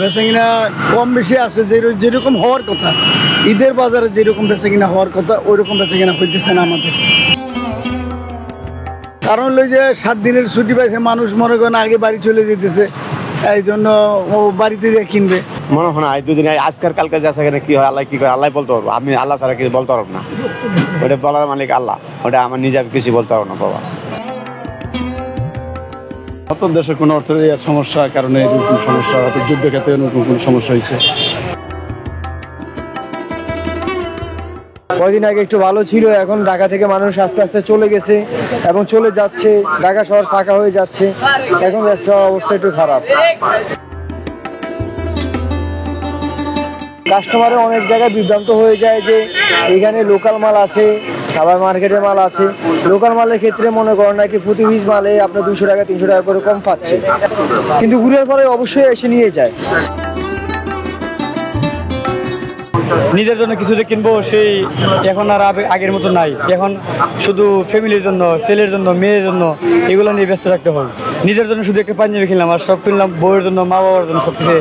বেচাকিনা কম বেশি আছে, যেরকম হওয়ার কথা, ঈদের বাজারে যেরকম বেচাকিনা হওয়ার কথা ওইরকম বেচাকিনা হইতেছে না আমাদের। কারণ হলো যে 7 দিনের ছুটি পাইছে, মানুষ মনে করেন আগে বাড়ি চলে যেতেছে, এই জন্য ও বাড়িতে গিয়ে কিনবে। মনে হয় না 2 দিন আজকাল কালকে যাচ্ছে এখানে কি হয় আল্লাহ কি করে আল্লাহ বলতে পারবো, আমি আল্লাহ ছাড়া কিছু বলতে পারবো না। ওটা বলার মালিক আল্লাহ, ওটা আমার নিজে কিছু বলতে পারবো না বাবা। অত দেশে কোনো অর্থের সমস্যা কারণে এরকম সমস্যা, হয়তো যুদ্ধক্ষেত্রে এরকম কোনো সমস্যা হয়েছে। কয়দিন আগে একটু ভালো ছিল, এখন ঢাকা থেকে মানুষ আস্তে আস্তে চলে গেছে এবং চলে যাচ্ছে, ঢাকা শহর ফাঁকা হয়ে যাচ্ছে, এখন ব্যবসা অবস্থা একটু খারাপ। কাস্টমারের অনেক জায়গায় বিভ্রান্ত হয়ে যায় যে এখানে লোকাল মাল আছে, আবার মার্কেটের মাল আছে। লোকাল মালের ক্ষেত্রে মনে করেন নাকি প্রতি পিস মালে আপনার 200 টাকা 300 টাকা করে কম পাচ্ছে, কিন্তু ঘুরের পরে অবশ্যই এসে নিয়ে যায়। নিজের জন্য কিছুটা কিনবো, সেই এখন আর আগের মতো নাই। এখন শুধু ফ্যামিলির জন্য, ছেলের জন্য, মেয়ের জন্য এগুলো নিয়ে ব্যস্ত থাকতে হয়। নিজের জন্য শুধু একটা পাঞ্জাবি কিনলাম, আর সব কিনলাম বউয়ের জন্য, মা বাবার জন্য, সব কিছু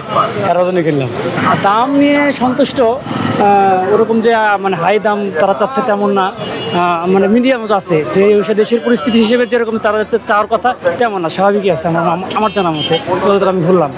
তার জন্য কিনলাম। দাম নিয়ে সন্তুষ্ট, ওরকম যে মানে হাই দাম তারা চাচ্ছে তেমন না, মানে মিডিয়াম আছে, যে দেশের পরিস্থিতি হিসেবে যেরকম তারা চাওয়ার কথা তেমন না, স্বাভাবিকই আছে আমার জানার মতে, তো আমি ভুললাম।